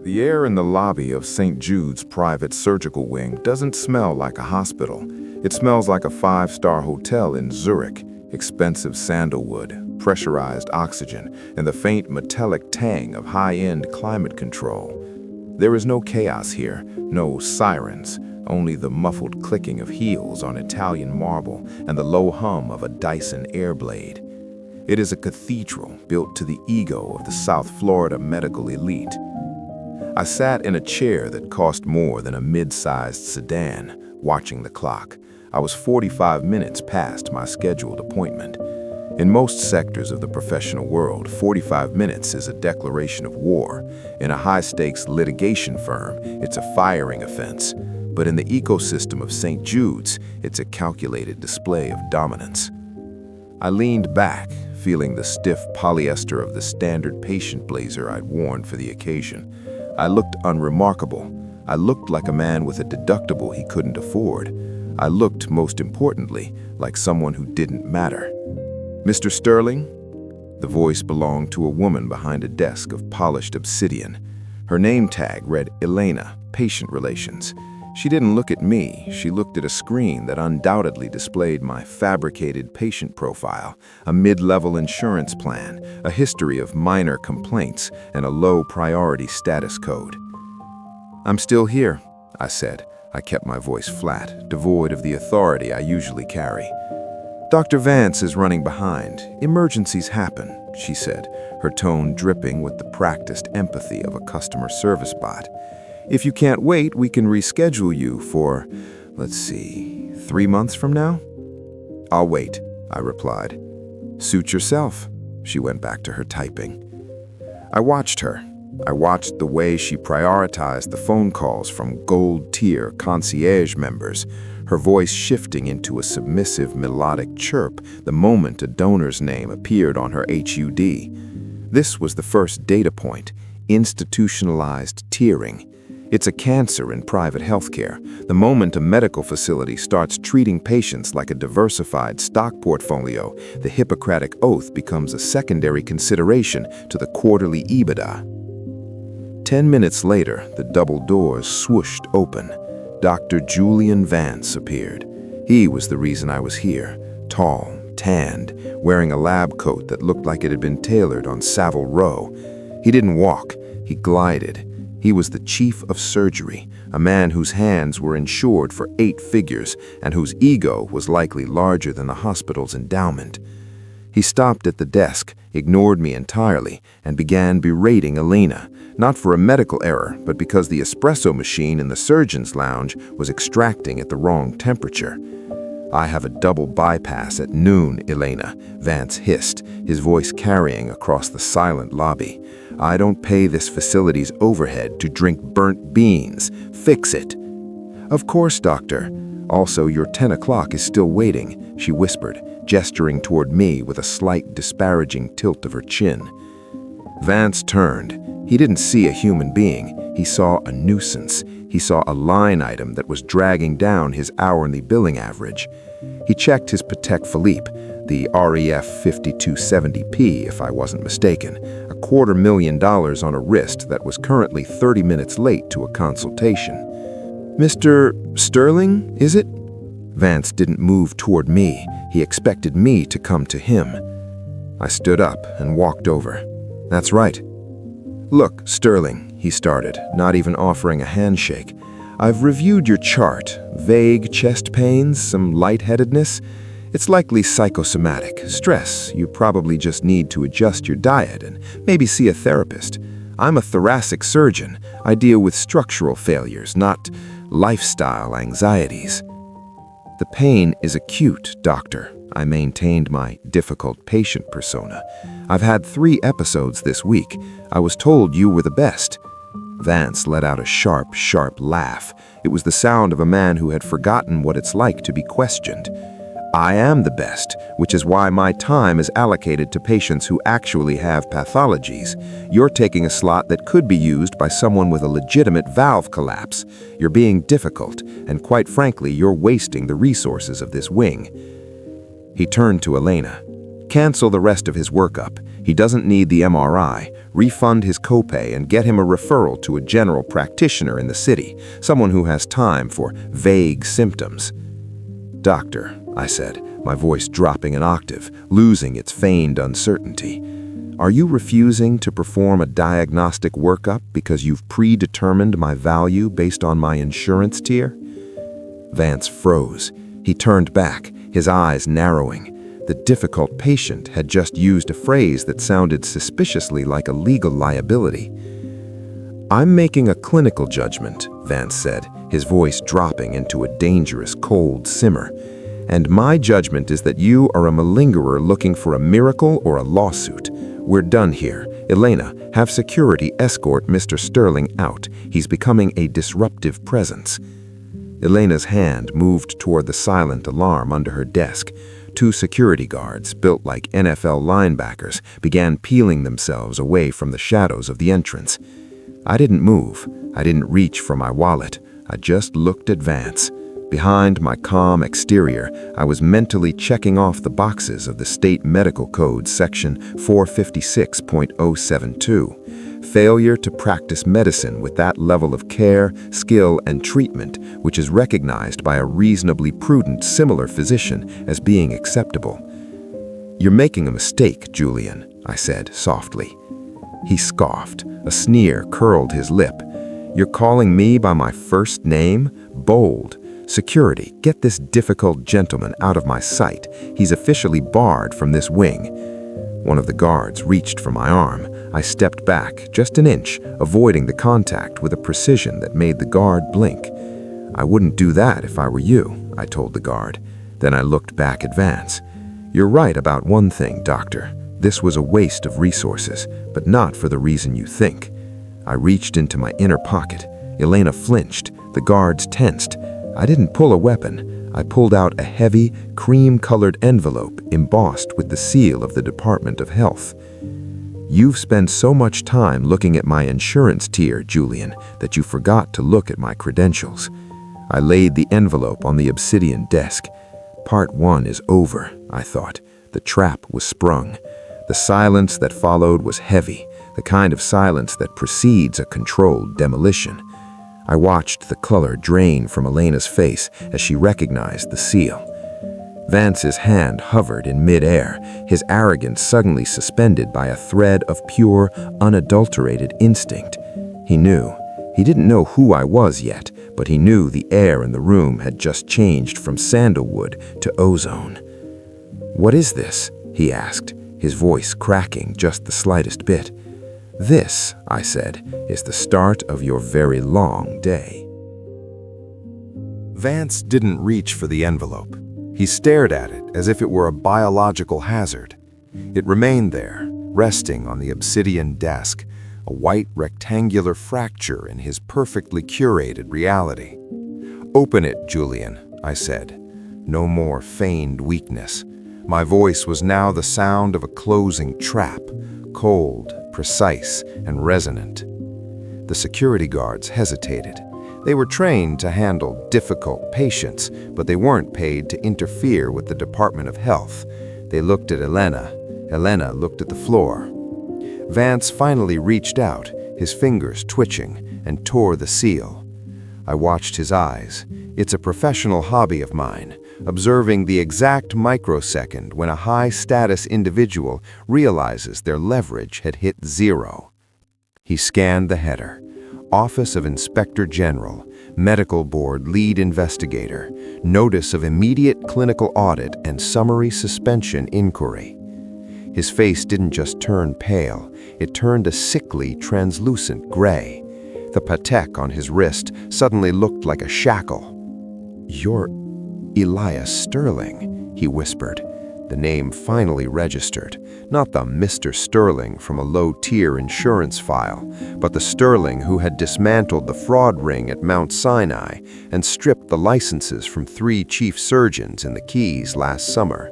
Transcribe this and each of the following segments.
The air in the lobby of St. Jude's private surgical wing doesn't smell like a hospital. It smells like a five-star hotel in Zurich, expensive sandalwood, pressurized oxygen, and the faint metallic tang of high-end climate control. There is no chaos here, no sirens, only the muffled clicking of heels on Italian marble and the low hum of a Dyson Airblade. It is a cathedral built to the ego of the South Florida medical elite. I sat in a chair that cost more than a mid-sized sedan, watching the clock. I was 45 minutes past my scheduled appointment. In most sectors of the professional world, 45 minutes is a declaration of war. In a high-stakes litigation firm, it's a firing offense. But in the ecosystem of St. Jude's, it's a calculated display of dominance. I leaned back, feeling the stiff polyester of the standard patient blazer I'd worn for the occasion. I looked unremarkable. I looked like a man with a deductible he couldn't afford. I looked, most importantly, like someone who didn't matter. "Mr. Sterling?" The voice belonged to a woman behind a desk of polished obsidian. Her name tag read Elena, Patient Relations. She didn't look at me. She looked at a screen that undoubtedly displayed my fabricated patient profile, a mid-level insurance plan, a history of minor complaints, and a low-priority status code. "I'm still here," I said. I kept my voice flat, devoid of the authority I usually carry. "Dr. Vance is running behind. Emergencies happen," she said, her tone dripping with the practiced empathy of a customer service bot. "If you can't wait, we can reschedule you for, let's see, 3 months from now?" "I'll wait," I replied. "Suit yourself." She went back to her typing. I watched her. I watched the way she prioritized the phone calls from gold-tier concierge members, her voice shifting into a submissive melodic chirp the moment a donor's name appeared on her HUD. This was the first data point, institutionalized tiering. It's a cancer in private healthcare. The moment a medical facility starts treating patients like a diversified stock portfolio, the Hippocratic Oath becomes a secondary consideration to the quarterly EBITDA. 10 minutes later, the double doors swooshed open. Dr. Julian Vance appeared. He was the reason I was here, tall, tanned, wearing a lab coat that looked like it had been tailored on Savile Row. He didn't walk, he glided. He was the chief of surgery, a man whose hands were insured for 8 figures and whose ego was likely larger than the hospital's endowment. He stopped at the desk, ignored me entirely, and began berating Elena, not for a medical error, but because the espresso machine in the surgeon's lounge was extracting at the wrong temperature. "I have a double bypass at noon, Elena," Vance hissed, his voice carrying across the silent lobby. "I don't pay this facility's overhead to drink burnt beans. Fix it." "Of course, doctor. Also, your 10 o'clock is still waiting," she whispered, gesturing toward me with a slight disparaging tilt of her chin. Vance turned. He didn't see a human being. He saw a nuisance. He saw a line item that was dragging down his hourly billing average. He checked his Patek Philippe, the REF 5270P if I wasn't mistaken, $250,000 on a wrist that was currently 30 minutes late to a consultation. "Mr. Sterling, is it?" Vance didn't move toward me. He expected me to come to him. I stood up and walked over. "That's right." "Look, Sterling," he started, not even offering a handshake. "I've reviewed your chart. Vague chest pains, some lightheadedness. It's likely psychosomatic. Stress. You probably just need to adjust your diet and maybe see a therapist. I'm a thoracic surgeon. I deal with structural failures, not lifestyle anxieties." "The pain is acute, doctor." I maintained my difficult patient persona. "I've had 3 episodes this week. I was told you were the best." Vance let out a sharp, sharp laugh. It was the sound of a man who had forgotten what it's like to be questioned. "I am the best, which is why my time is allocated to patients who actually have pathologies. You're taking a slot that could be used by someone with a legitimate valve collapse. You're being difficult, and quite frankly, you're wasting the resources of this wing." He turned to Elena. Cancel the rest of his workup. He doesn't need the MRI. Refund his copay and get him a referral to a general practitioner in the city, someone who has time for vague symptoms. Doctor, I said, my voice dropping an octave, losing its feigned uncertainty. Are you refusing to perform a diagnostic workup because you've predetermined my value based on my insurance tier? Vance froze. He turned back, his eyes narrowing. The difficult patient had just used a phrase that sounded suspiciously like a legal liability. I'm making a clinical judgment, Vance said, his voice dropping into a dangerous cold simmer. And my judgment is that you are a malingerer looking for a miracle or a lawsuit. We're done here. Elena, have security escort Mr. Sterling out. He's becoming a disruptive presence. Elena's hand moved toward the silent alarm under her desk. 2 security guards, built like NFL linebackers, began peeling themselves away from the shadows of the entrance. I didn't move. I didn't reach for my wallet. I just looked at Vance. Behind my calm exterior, I was mentally checking off the boxes of the State Medical Code Section 456.072. Failure to practice medicine with that level of care, skill, and treatment, which is recognized by a reasonably prudent similar physician as being acceptable. You're making a mistake, Julian, I said softly. He scoffed. A sneer curled his lip. You're calling me by my first name? Bold. Security, get this difficult gentleman out of my sight. He's officially barred from this wing. One of the guards reached for my arm. I stepped back just an inch, avoiding the contact with a precision that made the guard blink. I wouldn't do that if I were you, I told the guard. Then I looked back at Vance. You're right about one thing, Doctor. This was a waste of resources, but not for the reason you think. I reached into my inner pocket. Elena flinched. The guards tensed. I didn't pull a weapon. I pulled out a heavy, cream-colored envelope embossed with the seal of the Department of Health. You've spent so much time looking at my insurance tier, Julian, that you forgot to look at my credentials. I laid the envelope on the obsidian desk. Part 1 is over, I thought. The trap was sprung. The silence that followed was heavy, the kind of silence that precedes a controlled demolition. I watched the color drain from Elena's face as she recognized the seal. Vance's hand hovered in midair, his arrogance suddenly suspended by a thread of pure, unadulterated instinct. He knew. He didn't know who I was yet, but he knew the air in the room had just changed from sandalwood to ozone. What is this? He asked, his voice cracking just the slightest bit. This, I said, is the start of your very long day. Vance didn't reach for the envelope. He stared at it as if it were a biological hazard. It remained there, resting on the obsidian desk, a white rectangular fracture in his perfectly curated reality. Open it, Julian, I said. No more feigned weakness. My voice was now the sound of a closing trap, cold, precise, and resonant. The security guards hesitated. They were trained to handle difficult patients, but they weren't paid to interfere with the Department of Health. They looked at Elena. Elena looked at the floor. Vance finally reached out, his fingers twitching, and tore the seal. I watched his eyes. It's a professional hobby of mine, observing the exact microsecond when a high-status individual realizes their leverage had hit zero. He scanned the header. Office of Inspector General, Medical Board Lead Investigator, Notice of Immediate Clinical Audit and Summary Suspension Inquiry. His face didn't just turn pale, it turned a sickly, translucent gray. The patek on his wrist suddenly looked like a shackle. "You're Elias Sterling," he whispered. The name finally registered. Not the Mr. Sterling from a low-tier insurance file, but the Sterling who had dismantled the fraud ring at Mount Sinai and stripped the licenses from 3 chief surgeons in the Keys last summer.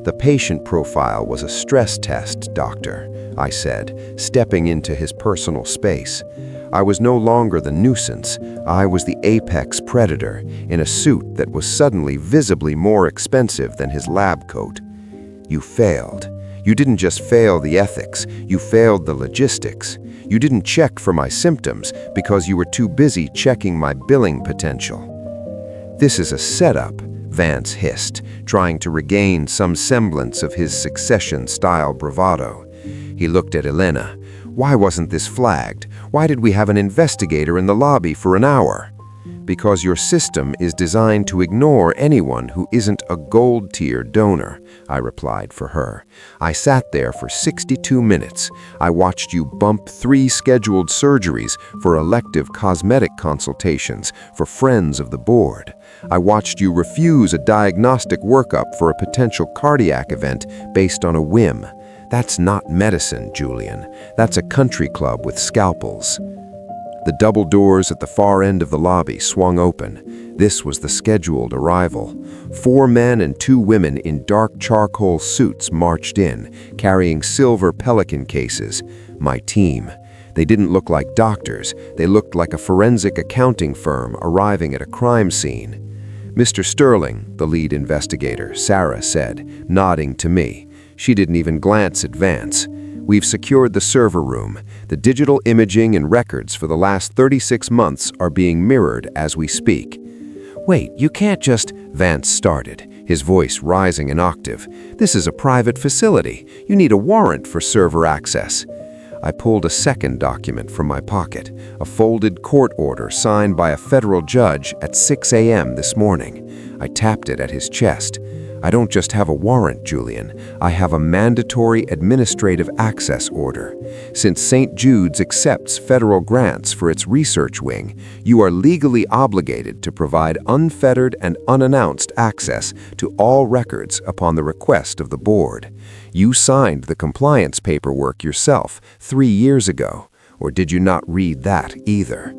"The patient profile was a stress test, Doctor," I said, stepping into his personal space. I was no longer the nuisance. I was the apex predator in a suit that was suddenly visibly more expensive than his lab coat. You failed. You didn't just fail the ethics, you failed the logistics. You didn't check for my symptoms because you were too busy checking my billing potential. This is a setup, Vance hissed, trying to regain some semblance of his succession-style bravado. He looked at Elena. Why wasn't this flagged? Why did we have an investigator in the lobby for an hour? Because your system is designed to ignore anyone who isn't a gold-tier donor, I replied for her. I sat there for 62 minutes. I watched you bump 3 scheduled surgeries for elective cosmetic consultations for friends of the board. I watched you refuse a diagnostic workup for a potential cardiac event based on a whim. That's not medicine, Julian. That's a country club with scalpels. The double doors at the far end of the lobby swung open. This was the scheduled arrival. 4 men and 2 women in dark charcoal suits marched in, carrying silver Pelican cases. My team. They didn't look like doctors. They looked like a forensic accounting firm arriving at a crime scene. Mr. Sterling, the lead investigator, Sarah said, nodding to me. She didn't even glance at Vance. We've secured the server room. The digital imaging and records for the last 36 months are being mirrored as we speak. Wait, you can't just... Vance started, his voice rising an octave. This is a private facility. You need a warrant for server access. I pulled a second document from my pocket, a folded court order signed by a federal judge at 6 a.m. this morning. I tapped it at his chest. I don't just have a warrant, Julian. I have a mandatory administrative access order. Since St. Jude's accepts federal grants for its research wing, you are legally obligated to provide unfettered and unannounced access to all records upon the request of the board. You signed the compliance paperwork yourself 3 years ago, or did you not read that either?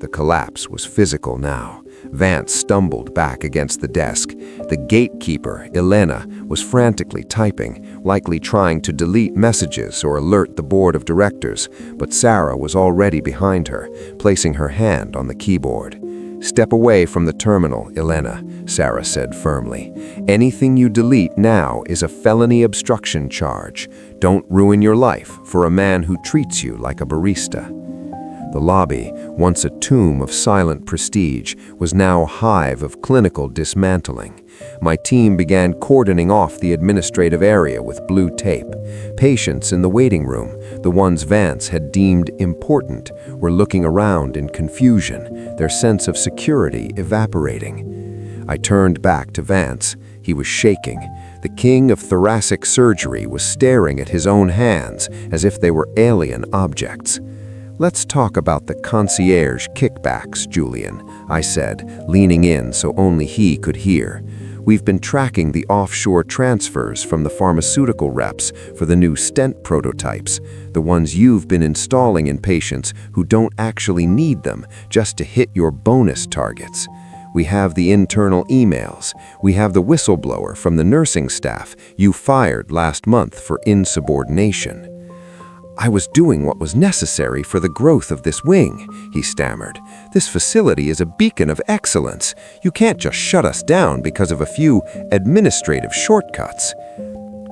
The collapse was physical now. Vance stumbled back against the desk. The gatekeeper, Elena, was frantically typing, likely trying to delete messages or alert the board of directors, but Sarah was already behind her, placing her hand on the keyboard. Step away from the terminal, Elena, Sarah said firmly. Anything you delete now is a felony obstruction charge. Don't ruin your life for a man who treats you like a barista. The lobby, once a tomb of silent prestige, was now a hive of clinical dismantling. My team began cordoning off the administrative area with blue tape. Patients in the waiting room, the ones Vance had deemed important, were looking around in confusion, their sense of security evaporating. I turned back to Vance. He was shaking. The king of thoracic surgery was staring at his own hands as if they were alien objects. Let's talk about the concierge kickbacks, Julian, I said, leaning in so only he could hear. We've been tracking the offshore transfers from the pharmaceutical reps for the new stent prototypes, the ones you've been installing in patients who don't actually need them just to hit your bonus targets. We have the internal emails. We have the whistleblower from the nursing staff you fired last month for insubordination. I was doing what was necessary for the growth of this wing, he stammered. This facility is a beacon of excellence. You can't just shut us down because of a few administrative shortcuts.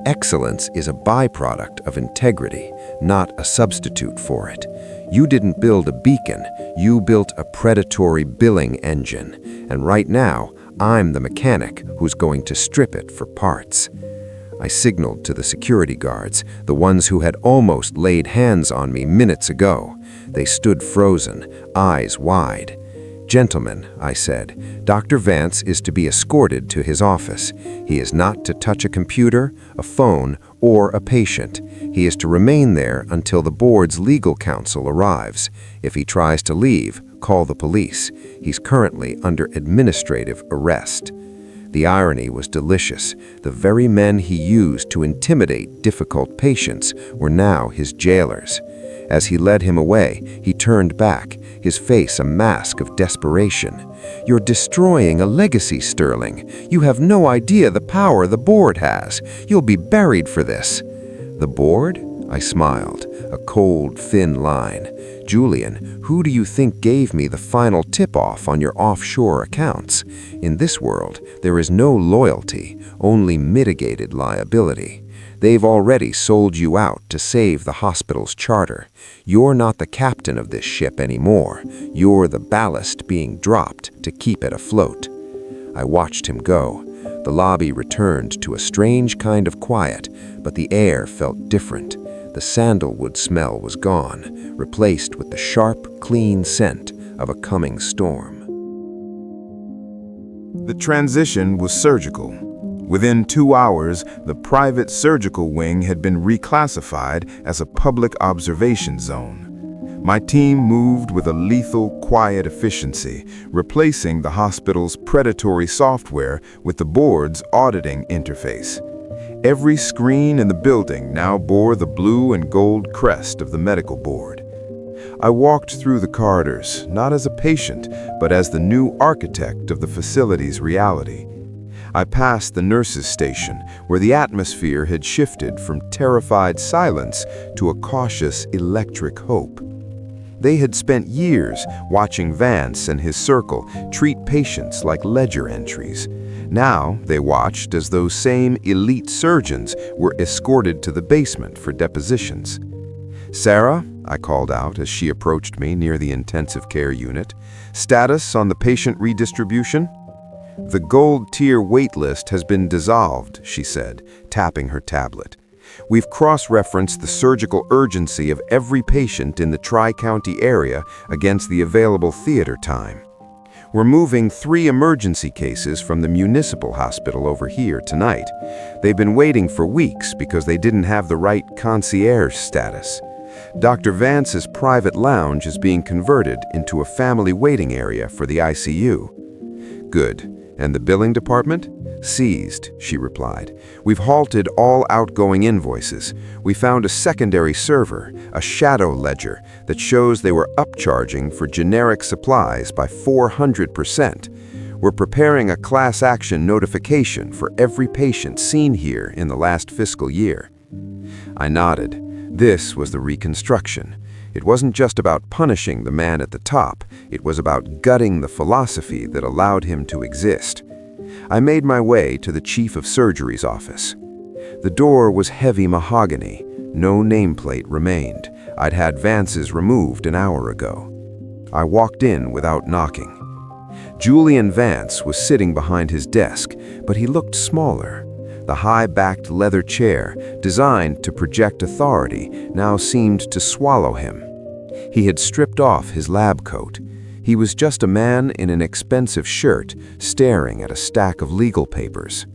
Excellence is a byproduct of integrity, not a substitute for it. You didn't build a beacon, you built a predatory billing engine. And right now, I'm the mechanic who's going to strip it for parts. I signaled to the security guards, the ones who had almost laid hands on me minutes ago. They stood frozen, eyes wide. Gentlemen, I said, Dr. Vance is to be escorted to his office. He is not to touch a computer, a phone, or a patient. He is to remain there until the board's legal counsel arrives. If he tries to leave, call the police. He's currently under administrative arrest. The irony was delicious. The very men he used to intimidate difficult patients were now his jailers. As he led him away, he turned back, his face a mask of desperation. You're destroying a legacy, Sterling. You have no idea the power the board has. You'll be buried for this. The board? I smiled, a cold, thin line. Julian, who do you think gave me the final tip-off on your offshore accounts? In this world, there is no loyalty, only mitigated liability. They've already sold you out to save the hospital's charter. You're not the captain of this ship anymore. You're the ballast being dropped to keep it afloat. I watched him go. The lobby returned to a strange kind of quiet, but the air felt different. The sandalwood smell was gone, replaced with the sharp, clean scent of a coming storm. The transition was surgical. Within 2 hours, the private surgical wing had been reclassified as a public observation zone. My team moved with a lethal, quiet efficiency, replacing the hospital's predatory software with the board's auditing interface. Every screen in the building now bore the blue and gold crest of the Medical Board. I walked through the corridors, not as a patient, but as the new architect of the facility's reality. I passed the nurses' station, where the atmosphere had shifted from terrified silence to a cautious, electric hope. They had spent years watching Vance and his circle treat patients like ledger entries. Now they watched as those same elite surgeons were escorted to the basement for depositions. "Sarah," I called out as she approached me near the intensive care unit, "status on the patient redistribution?" "The gold tier waitlist has been dissolved," she said, tapping her tablet. "We've cross-referenced the surgical urgency of every patient in the Tri-County area against the available theater time. We're moving 3 emergency cases from the municipal hospital over here tonight. They've been waiting for weeks because they didn't have the right concierge status. Dr. Vance's private lounge is being converted into a family waiting area for the ICU." "Good. And the billing department?" "Seized," she replied. "We've halted all outgoing invoices. We found a secondary server, a shadow ledger, that shows they were upcharging for generic supplies by 400%. We're preparing a class action notification for every patient seen here in the last fiscal year." I nodded. This was the reconstruction. It wasn't just about punishing the man at the top. It was about gutting the philosophy that allowed him to exist. I made my way to the chief of surgery's office. The door was heavy mahogany. No nameplate remained. I'd had Vance's removed an hour ago. I walked in without knocking. Julian Vance was sitting behind his desk, but he looked smaller. The high-backed leather chair, designed to project authority, now seemed to swallow him. He had stripped off his lab coat. He was just a man in an expensive shirt, staring at a stack of legal papers.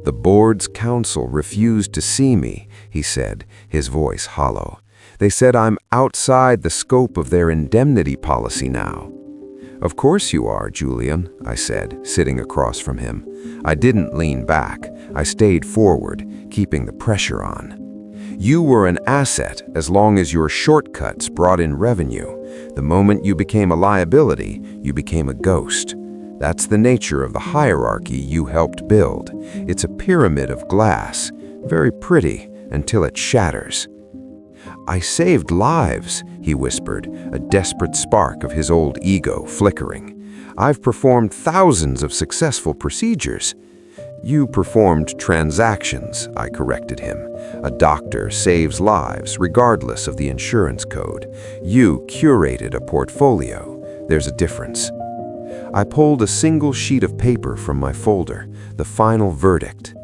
"The board's counsel refused to see me," he said, his voice hollow. "They said I'm outside the scope of their indemnity policy now." "Of course you are, Julian," I said, sitting across from him. I didn't lean back. I stayed forward, keeping the pressure on. "You were an asset as long as your shortcuts brought in revenue. The moment you became a liability, you became a ghost. That's the nature of the hierarchy you helped build. It's a pyramid of glass, very pretty until it shatters." "I saved lives," he whispered, a desperate spark of his old ego flickering. "I've performed thousands of successful procedures." "You performed transactions," I corrected him. "A doctor saves lives regardless of the insurance code. You curated a portfolio. There's a difference." I pulled a single sheet of paper from my folder, the final verdict.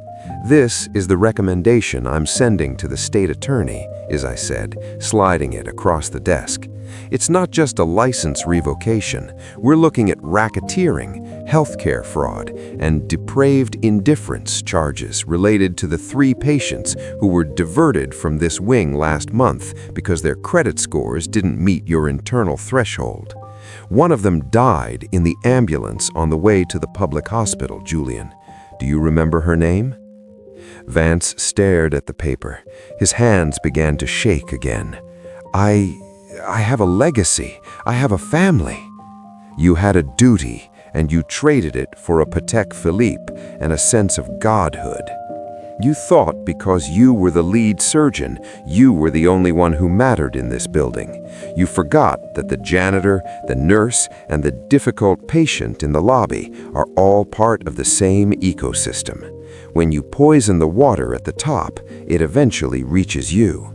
"This is the recommendation I'm sending to the state attorney," as I said, sliding it across the desk. "It's not just a license revocation. We're looking at racketeering, healthcare fraud, and depraved indifference charges related to the 3 patients who were diverted from this wing last month because their credit scores didn't meet your internal threshold. One of them died in the ambulance on the way to the public hospital, Julian. Do you remember her name?" Vance stared at the paper. His hands began to shake again. I have a legacy. I have a family." "You had a duty, and you traded it for a Patek Philippe and a sense of godhood." You thought because you were the lead surgeon, you were the only one who mattered in this building. You forgot that the janitor, the nurse, and the difficult patient in the lobby are all part of the same ecosystem. When you poison the water at the top, it eventually reaches you.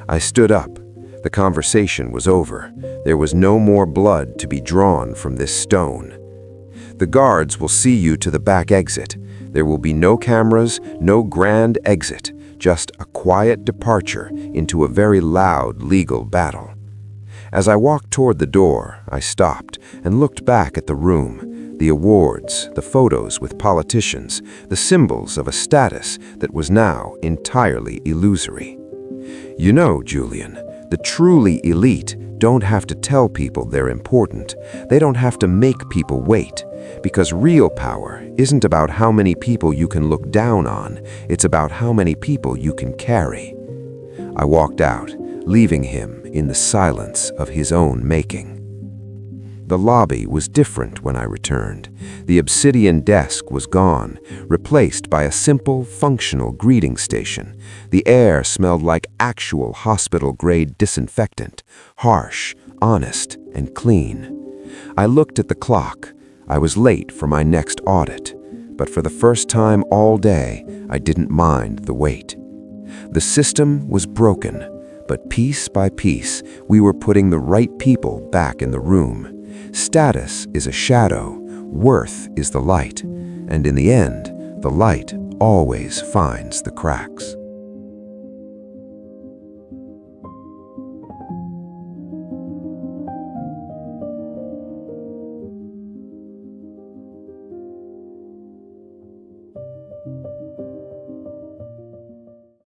I stood up. The conversation was over. There was no more blood to be drawn from this stone. The guards will see you to the back exit. There will be no cameras, no grand exit, just a quiet departure into a very loud legal battle. As I walked toward the door, I stopped and looked back at the room, the awards, the photos with politicians, the symbols of a status that was now entirely illusory. You know, Julian, the truly elite don't have to tell people they're important. They don't have to make people wait. Because real power isn't about how many people you can look down on, it's about how many people you can carry. I walked out, leaving him in the silence of his own making. The lobby was different when I returned. The obsidian desk was gone, replaced by a simple, functional greeting station. The air smelled like actual hospital-grade disinfectant, harsh, honest, and clean. I looked at the clock. I was late for my next audit, but for the first time all day, I didn't mind the wait. The system was broken, but piece by piece, we were putting the right people back in the room. Status is a shadow, worth is the light, and in the end, the light always finds the cracks.